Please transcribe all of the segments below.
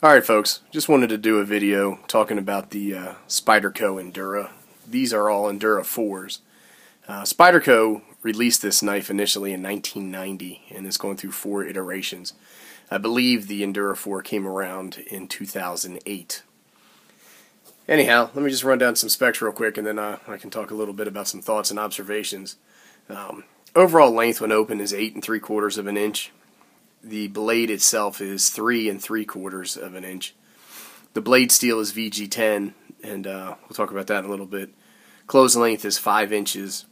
Alright folks, just wanted to do a video talking about the Spyderco Endura. These are all Endura 4s. Spyderco released this knife initially in 1990 and is going through 4 iterations. I believe the Endura 4 came around in 2008. Anyhow, let me just run down some specs real quick and then I can talk a little bit about some thoughts and observations. Overall length when open is 8 3/4 of an inch. The blade itself is 3 3/4 of an inch. The blade steel is VG10, and we'll talk about that in a little bit. Close length is 5 inches.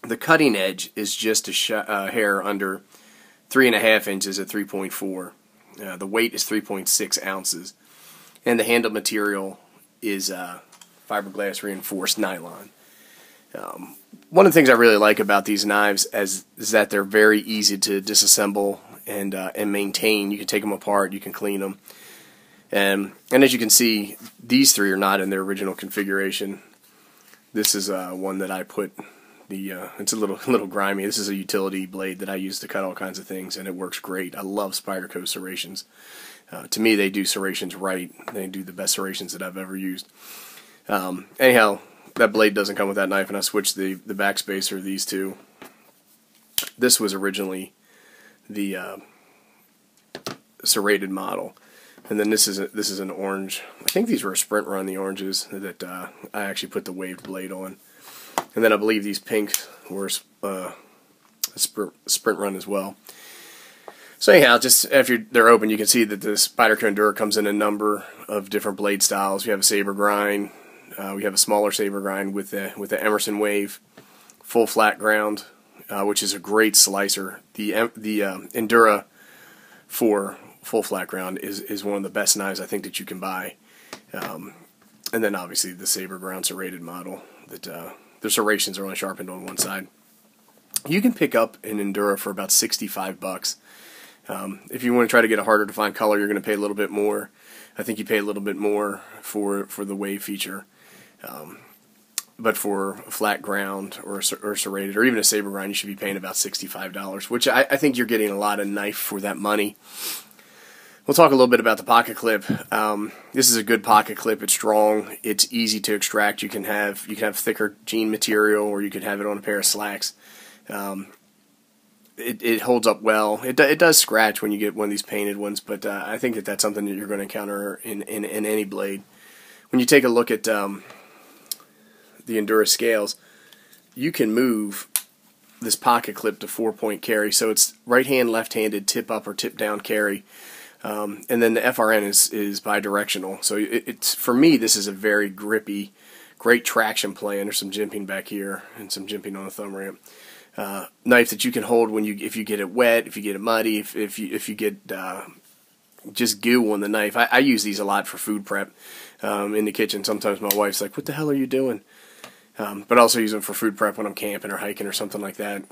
The cutting edge is just a hair under 3.5 inches at 3.4. The weight is 3.6 ounces, and the handle material is fiberglass reinforced nylon. One of the things I really like about these knives is that they're very easy to disassemble and maintain. You can take them apart, you can clean them, and as you can see, these 3 are not in their original configuration. This is one that I put it's a little grimy. This is a utility blade that I use to cut all kinds of things, and it works great. I love Spyderco serrations. To me, they do serrations right. They do the best serrations that I've ever used. Anyhow, that blade doesn't come with that knife, and I switched the backspacer of these two. This was originally the serrated model, and then this is an orange. I think these were a sprint run, the oranges that I actually put the waved blade on, and then I believe these pinks were a sprint run as well. So anyhow, just after they're open, you can see that the Spyderco Endura comes in a number of different blade styles. We have a saber grind, we have a smaller saber grind with the Emerson wave, full flat ground, which is a great slicer. The Endura 4 full flat ground is one of the best knives I think that you can buy. And then obviously the saber ground serrated model that the serrations are only sharpened on one side. You can pick up an Endura for about $65. If you want to try to get a harder to find color, you're going to pay a little bit more. I think you pay a little bit more for the wave feature. But for a flat ground or serrated or even a saber grind, you should be paying about $65, which I think you're getting a lot of knife for that money. We'll talk a little bit about the pocket clip. This is a good pocket clip. It's strong. It's easy to extract. You can have thicker jean material, or you could have it on a pair of slacks. It holds up well. It does scratch when you get one of these painted ones, but I think that's something that you're going to encounter in any blade. When you take a look at the Endura scales, you can move this pocket clip to 4-point carry, so it's right hand, left handed, tip up or tip down carry, and then the FRN is bidirectional. So it's, for me, this is a very grippy, great traction play, and there's some jimping back here and some jimping on the thumb ramp. Knife that you can hold if you get it wet, if you get it muddy, if you get just goo on the knife. I use these a lot for food prep in the kitchen. Sometimes my wife's like, "What the hell are you doing?" But I also use them for food prep when I'm camping or hiking or something like that.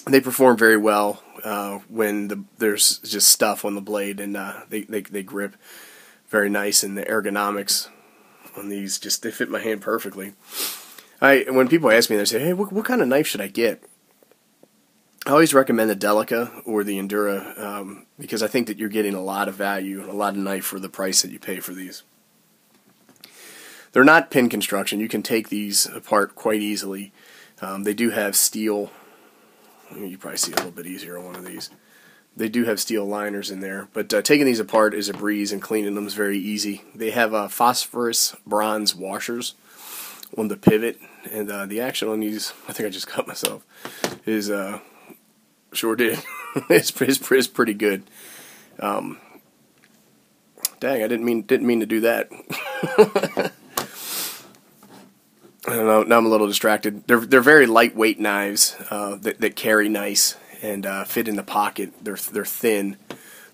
They perform very well when there's just stuff on the blade, and they grip very nice, and the ergonomics on these they fit my hand perfectly. When people ask me, they say, "Hey, what kind of knife should I get?" I always recommend the Delica or the Endura because I think that you're getting a lot of value, a lot of knife for the price that you pay for these. They're not pin construction. You can take these apart quite easily. They do have steel. You probably see a little bit easier on one of these. They do have steel liners in there, but taking these apart is a breeze, and cleaning them is very easy. They have phosphorus bronze washers on the pivot, and the action on these, I think I just cut myself, is sure did. it's pretty good. Dang, I didn't mean to do that. I don't know. Now I'm a little distracted. They're very lightweight knives that carry nice and fit in the pocket. They're thin.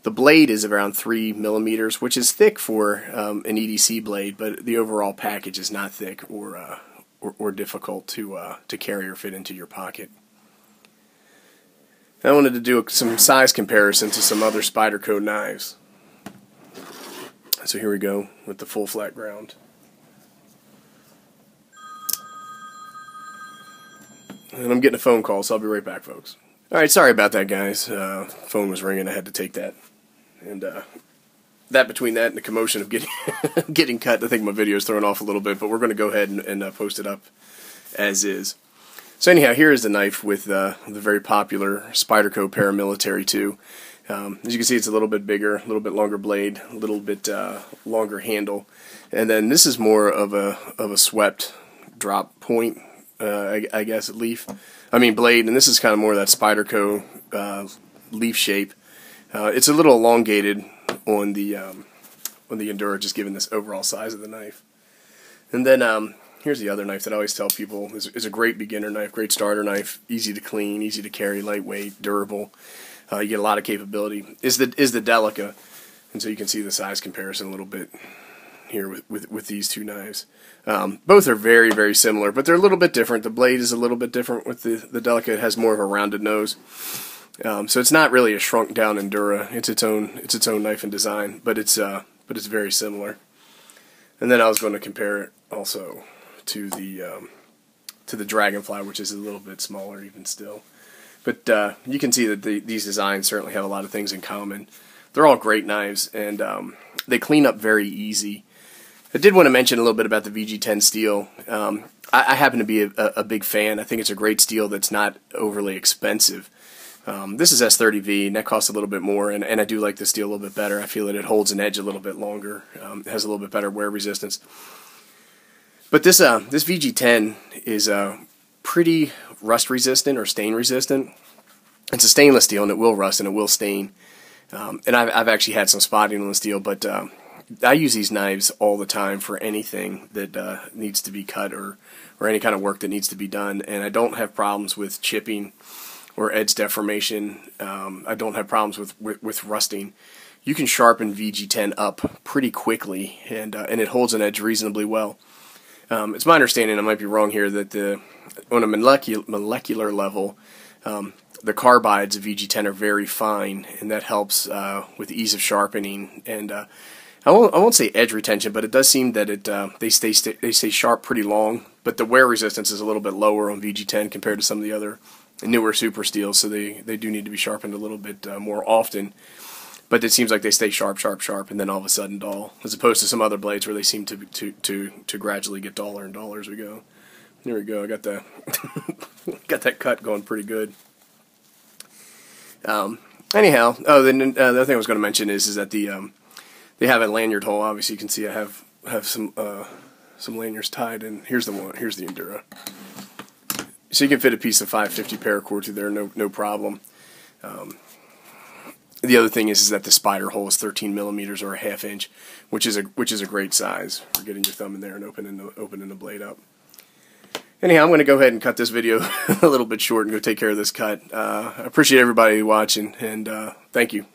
The blade is around 3 millimeters, which is thick for an EDC blade, but the overall package is not thick or difficult to carry or fit into your pocket. I wanted to do some size comparison to some other Spyderco knives. So here we go with the full flat ground. And I'm getting a phone call, so I'll be right back, folks. Alright, sorry about that, guys. Phone was ringing. I had to take that. And between that and the commotion of getting getting cut, I think my video is thrown off a little bit, but we're going to go ahead and post it up as is. So anyhow, here is the knife with the very popular Spyderco Paramilitary 2. As you can see, it's a little bit bigger, a little bit longer blade, a little bit longer handle, and then this is more of a swept drop point, I guess, blade, and this is kind of more of that Spyderco leaf shape. It's a little elongated on the Endura, just given this overall size of the knife. And then here's the other knife that I always tell people is a great beginner knife, great starter knife, easy to clean, easy to carry, lightweight, durable. You get a lot of capability. Is the Delica, and so you can see the size comparison a little bit here with these two knives. Both are very, very similar, but they're a little bit different. The blade is a little bit different with the Delica. It has more of a rounded nose. So it's not really a shrunk down Endura. It's its own knife and design, but it's very similar. And then I was going to compare it also to the Dragonfly, which is a little bit smaller even still. But you can see that these designs certainly have a lot of things in common. They're all great knives, and they clean up very easy. I did want to mention a little bit about the VG10 steel. I happen to be a big fan. I think it's a great steel that's not overly expensive. This is S30V, and that costs a little bit more, and I do like the steel a little bit better. I feel that it holds an edge a little bit longer. It has a little bit better wear resistance. But this VG10 is pretty rust resistant or stain resistant. It's a stainless steel, and it will rust and it will stain. And I've actually had some spotting on the steel, but I use these knives all the time for anything that needs to be cut or any kind of work that needs to be done, and I don't have problems with chipping or edge deformation. I don't have problems with rusting. You can sharpen VG10 up pretty quickly, and it holds an edge reasonably well. It's my understanding, I might be wrong here, that on a molecular level, the carbides of VG10 are very fine, and that helps with ease of sharpening. And I won't say edge retention, but it does seem that they stay sharp pretty long. But the wear resistance is a little bit lower on VG10 compared to some of the other newer super steels, so they do need to be sharpened a little bit more often. But it seems like they stay sharp, sharp, sharp, and then all of a sudden dull, as opposed to some other blades where they seem to gradually get duller and duller as we go. There we go. I got the got that cut going pretty good. Anyhow, then the other thing I was going to mention is that they have a lanyard hole. Obviously, you can see I have some lanyards tied, and here's the one. Here's the Endura. So you can fit a piece of 550 paracord through there, no problem. The other thing is that the spider hole is 13 millimeters or a ½ inch, which is a great size for getting your thumb in there and opening the blade up. Anyhow, I'm going to go ahead and cut this video a little bit short and go take care of this cut. I appreciate everybody watching, and thank you.